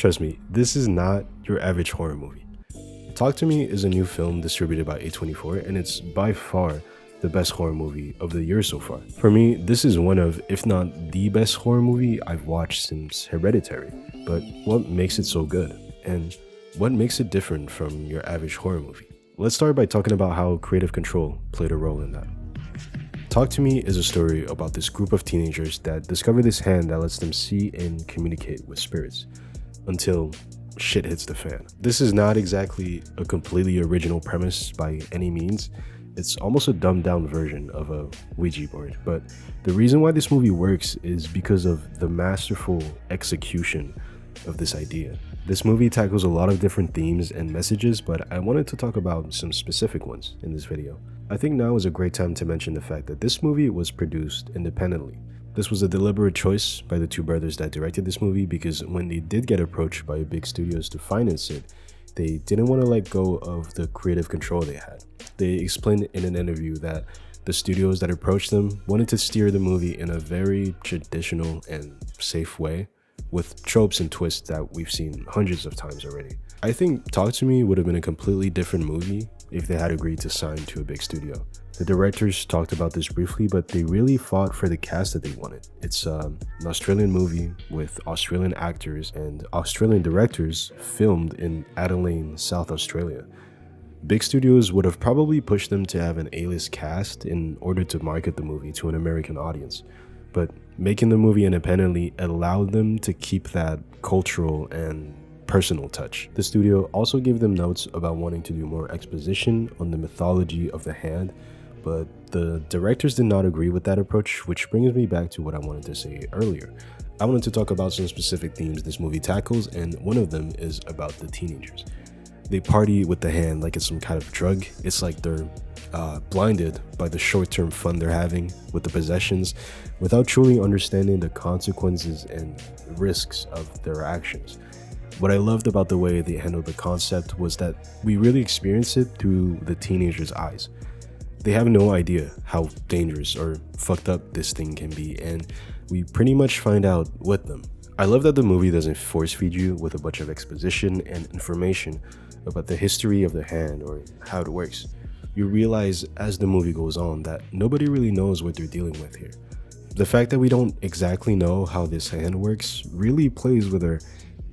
Trust me, this is not your average horror movie. Talk to Me is a new film distributed by A24, and it's by far the best horror movie of the year so far. For me, this is one of, if not the best horror movie I've watched since Hereditary. But what makes it so good? And what makes it different from your average horror movie? Let's start by talking about how creative control played a role in that. Talk to Me is a story about this group of teenagers that discover this hand that lets them see and communicate with spirits until shit hits the fan. This is not exactly a completely original premise by any means. It's almost a dumbed down version of a Ouija board, but the reason why this movie works is because of the masterful execution of this idea. This movie tackles a lot of different themes and messages, but I wanted to talk about some specific ones in this video. I think now is a great time to mention the fact that this movie was produced independently. This was a deliberate choice by the two brothers that directed this movie, because when they did get approached by big studios to finance it, they didn't want to let go of the creative control they had. They explained in an interview that the studios that approached them wanted to steer the movie in a very traditional and safe way, with tropes and twists that we've seen hundreds of times already. I think Talk to Me would have been a completely different movie if they had agreed to sign to a big studio. The directors talked about this briefly, but they really fought for the cast that they wanted. It's an Australian movie with Australian actors and Australian directors, filmed in Adelaide, South Australia. Big studios would have probably pushed them to have an A-list cast in order to market the movie to an American audience, but making the movie independently allowed them to keep that cultural and personal touch. The studio also gave them notes about wanting to do more exposition on the mythology of the hand, but the directors did not agree with that approach, which brings me back to what I wanted to say earlier. I wanted to talk about some specific themes this movie tackles, and one of them is about the teenagers. They party with the hand like it's some kind of drug. It's like they're blinded by the short-term fun they're having with the possessions without truly understanding the consequences and risks of their actions. What I loved about the way they handled the concept was that we really experience it through the teenagers' eyes. They have no idea how dangerous or fucked up this thing can be, and we pretty much find out with them. I love that the movie doesn't force feed you with a bunch of exposition and information about the history of the hand or how it works. You realize as the movie goes on that nobody really knows what they're dealing with here. The fact that we don't exactly know how this hand works really plays with our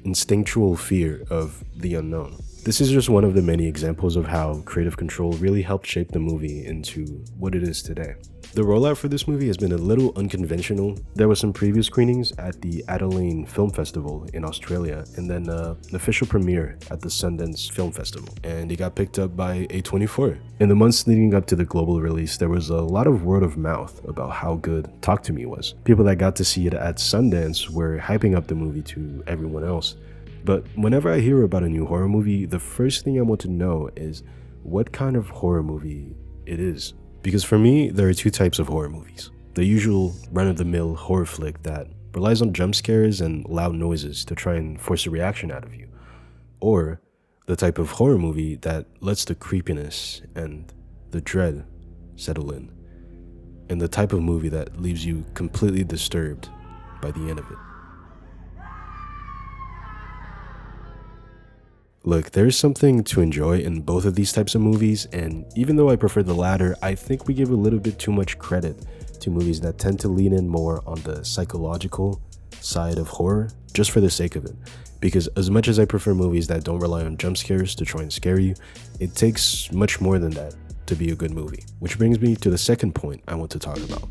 instinctual fear of the unknown. This is just one of the many examples of how creative control really helped shape the movie into what it is today. The rollout for this movie has been a little unconventional. There were some preview screenings at the Adelaide Film Festival in Australia, and then an official premiere at the Sundance Film Festival, and it got picked up by A24. In the months leading up to the global release, there was a lot of word of mouth about how good Talk to Me was. People that got to see it at Sundance were hyping up the movie to everyone else. But whenever I hear about a new horror movie, the first thing I want to know is what kind of horror movie it is. Because for me, there are two types of horror movies. The usual run-of-the-mill horror flick that relies on jump scares and loud noises to try and force a reaction out of you. Or the type of horror movie that lets the creepiness and the dread settle in. And the type of movie that leaves you completely disturbed by the end of it. Look, there's something to enjoy in both of these types of movies, and even though I prefer the latter, I think we give a little bit too much credit to movies that tend to lean in more on the psychological side of horror just for the sake of it. Because as much as I prefer movies that don't rely on jump scares to try and scare you, it takes much more than that to be a good movie. Which brings me to the second point I want to talk about: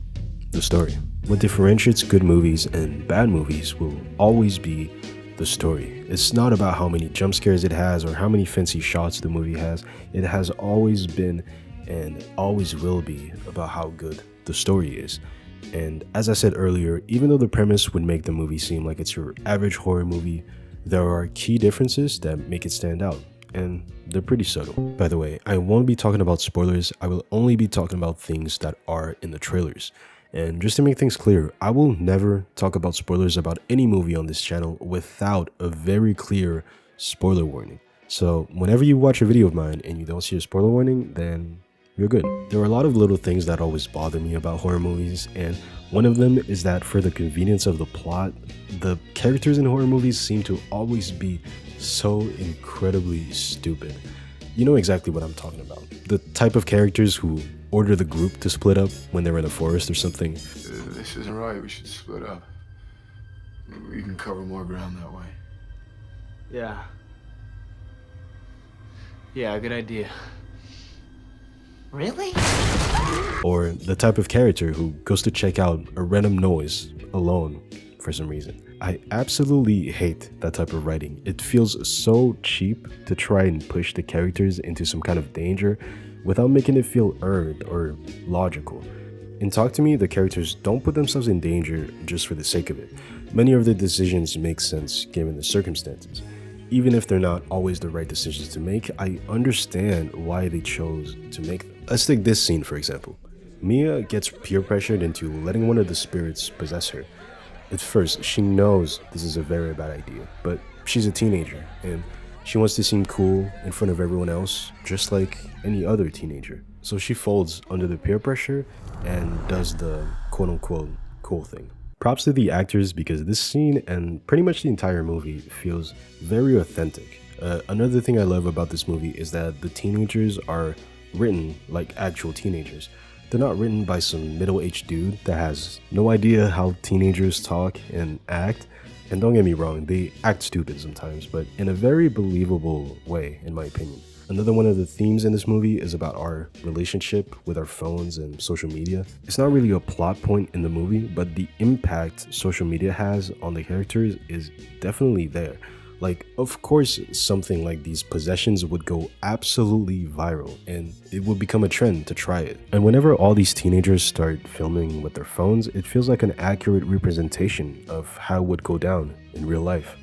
the story. What differentiates good movies and bad movies will always be the story. It's not about how many jump scares it has or how many fancy shots the movie has. It has always been and always will be about how good the story is. And as I said earlier, even though the premise would make the movie seem like it's your average horror movie, there are key differences that make it stand out, and they're pretty subtle. By the way, I won't be talking about spoilers. I will only be talking about things that are in the trailers. And just to make things clear, I will never talk about spoilers about any movie on this channel without a very clear spoiler warning. So whenever you watch a video of mine and you don't see a spoiler warning, then you're good. There are a lot of little things that always bother me about horror movies, and one of them is that for the convenience of the plot, the characters in horror movies seem to always be so incredibly stupid. You know exactly what I'm talking about. The type of characters who order the group to split up when they're in a forest or something. This isn't right. We should split up. We can cover more ground that way. Yeah. Yeah, good idea. Really? Or the type of character who goes to check out a random noise alone for some reason. I absolutely hate that type of writing. It feels so cheap to try and push the characters into some kind of danger without making it feel earned or logical. In Talk to Me, the characters don't put themselves in danger just for the sake of it. Many of their decisions make sense given the circumstances. Even if they're not always the right decisions to make, I understand why they chose to make them. Let's take this scene for example. Mia gets peer pressured into letting one of the spirits possess her. At first, she knows this is a very bad idea, but she's a teenager and she wants to seem cool in front of everyone else, just like any other teenager. So she folds under the peer pressure and does the quote-unquote cool thing. Props to the actors because this scene and pretty much the entire movie feels very authentic. Another thing I love about this movie is that the teenagers are written like actual teenagers. They're not written by some middle-aged dude that has no idea how teenagers talk and act. And don't get me wrong, they act stupid sometimes, but in a very believable way, in my opinion. Another one of the themes in this movie is about our relationship with our phones and social media. It's not really a plot point in the movie, but the impact social media has on the characters is definitely there. Like, of course, something like these possessions would go absolutely viral and it would become a trend to try it. And whenever all these teenagers start filming with their phones, it feels like an accurate representation of how it would go down in real life.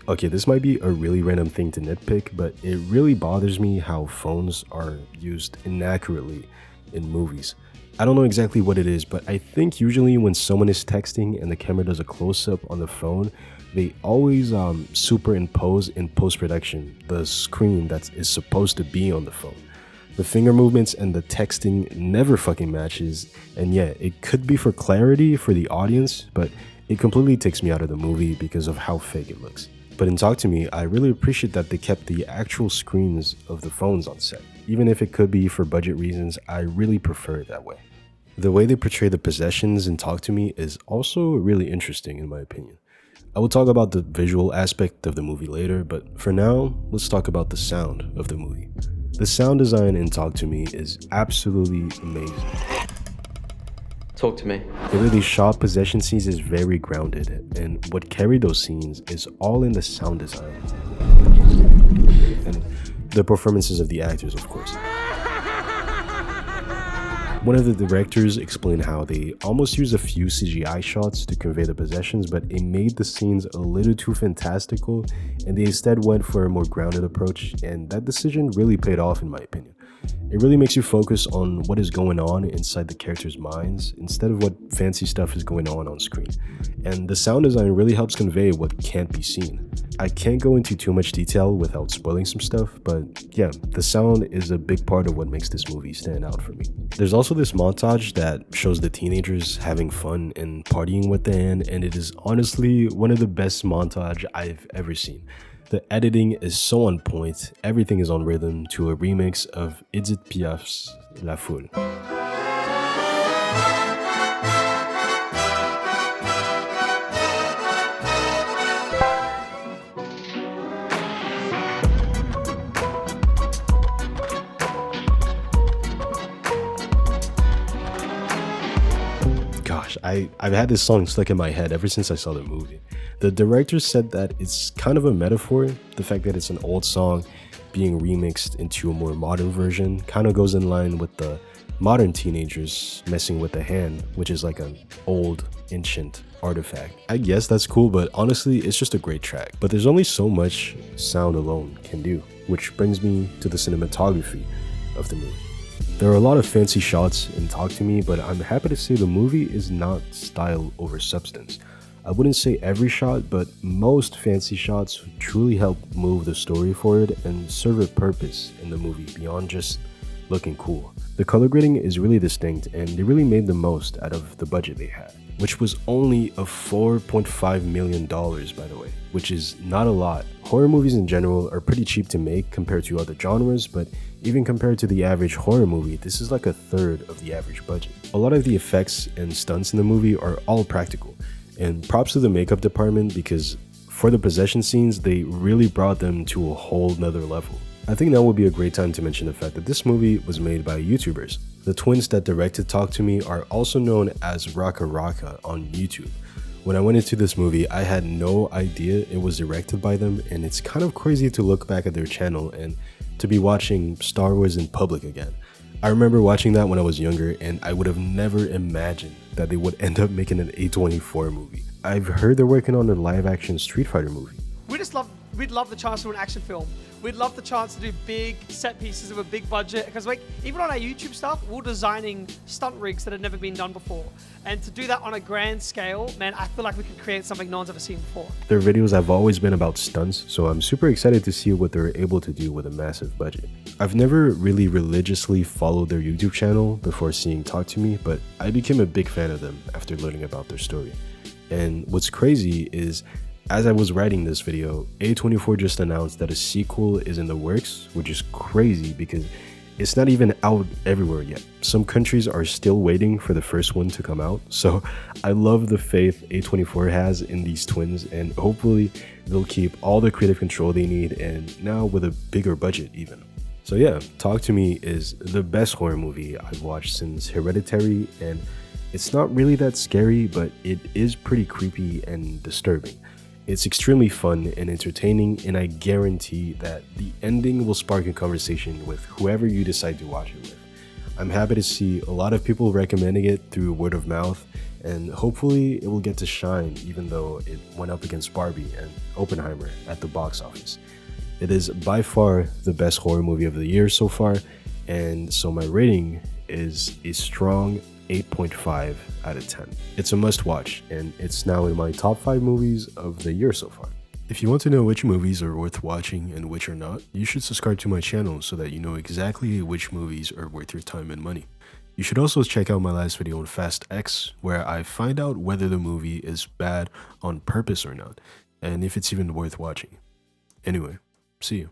Okay, this might be a really random thing to nitpick, but it really bothers me how phones are used inaccurately in movies. I don't know exactly what it is, but I think usually when someone is texting and the camera does a close-up on the phone, they always superimpose in post-production the screen that is supposed to be on the phone. The finger movements and the texting never fucking matches, and yeah, it could be for clarity for the audience, but it completely takes me out of the movie because of how fake it looks. But in Talk to Me, I really appreciate that they kept the actual screens of the phones on set. Even if it could be for budget reasons, I really prefer it that way. The way they portray the possessions in Talk to Me is also really interesting in my opinion. I will talk about the visual aspect of the movie later, but for now, let's talk about the sound of the movie. The sound design in Talk to Me is absolutely amazing. Talk to me. The way they shot possession scenes is very grounded, and what carried those scenes is all in the sound design. And the performances of the actors, of course. One of the directors explained how they almost used a few CGI shots to convey the possessions, but it made the scenes a little too fantastical, and they instead went for a more grounded approach, and that decision really paid off in my opinion. It really makes you focus on what is going on inside the characters' minds instead of what fancy stuff is going on screen. And the sound design really helps convey what can't be seen. I can't go into too much detail without spoiling some stuff, but yeah, the sound is a big part of what makes this movie stand out for me. There's also this montage that shows the teenagers having fun and partying with the end, and it is honestly one of the best montage I've ever seen. The editing is so on point, everything is on rhythm to a remix of Edith Piaf's La Foule. Gosh, I've had this song stuck in my head ever since I saw the movie. The director said that it's kind of a metaphor. The fact that it's an old song being remixed into a more modern version kind of goes in line with the modern teenagers messing with the hand, which is like an old, ancient artifact. I guess that's cool, but honestly, it's just a great track. But there's only so much sound alone can do, which brings me to the cinematography of the movie. There are a lot of fancy shots in Talk to Me, but I'm happy to say the movie is not style over substance. I wouldn't say every shot, but most fancy shots truly help move the story forward and serve a purpose in the movie beyond just looking cool. The color grading is really distinct and they really made the most out of the budget they had, which was only of $4.5 million by the way, which is not a lot. Horror movies in general are pretty cheap to make compared to other genres, but even compared to the average horror movie, this is like a third of the average budget. A lot of the effects and stunts in the movie are all practical, and props to the makeup department because for the possession scenes, they really brought them to a whole nother level. I think now would be a great time to mention the fact that this movie was made by YouTubers. The twins that directed Talk to Me are also known as Raka Raka on YouTube. When I went into this movie, I had no idea it was directed by them, and it's kind of crazy to look back at their channel and to be watching Star Wars in public again. I remember watching that when I was younger, and I would have never imagined that they would end up making an A24 movie. I've heard they're working on a live-action Street Fighter movie. We'd love the chance to do an action film. We'd love the chance to do big set pieces of a big budget, because like even on our YouTube stuff, we're designing stunt rigs that had never been done before. And to do that on a grand scale, man, I feel like we could create something no one's ever seen before. Their videos have always been about stunts, so I'm super excited to see what they're able to do with a massive budget. I've never really religiously followed their YouTube channel before seeing Talk to Me, but I became a big fan of them after learning about their story. And what's crazy is, as I was writing this video, A24 just announced that a sequel is in the works, which is crazy because it's not even out everywhere yet. Some countries are still waiting for the first one to come out, so I love the faith A24 has in these twins, and hopefully they'll keep all the creative control they need, and now with a bigger budget even. So yeah, Talk to Me is the best horror movie I've watched since Hereditary, and it's not really that scary, but it is pretty creepy and disturbing. It's extremely fun and entertaining, and I guarantee that the ending will spark a conversation with whoever you decide to watch it with. I'm happy to see a lot of people recommending it through word of mouth, and hopefully it will get to shine even though it went up against Barbie and Oppenheimer at the box office. It is by far the best horror movie of the year so far, and so my rating is a strong 8.5 out of 10. It's a must watch, and it's now in my top 5 movies of the year so far. If you want to know which movies are worth watching and which are not, you should subscribe to my channel so that you know exactly which movies are worth your time and money. You should also check out my last video on Fast X, where I find out whether the movie is bad on purpose or not, and if it's even worth watching. Anyway, see you.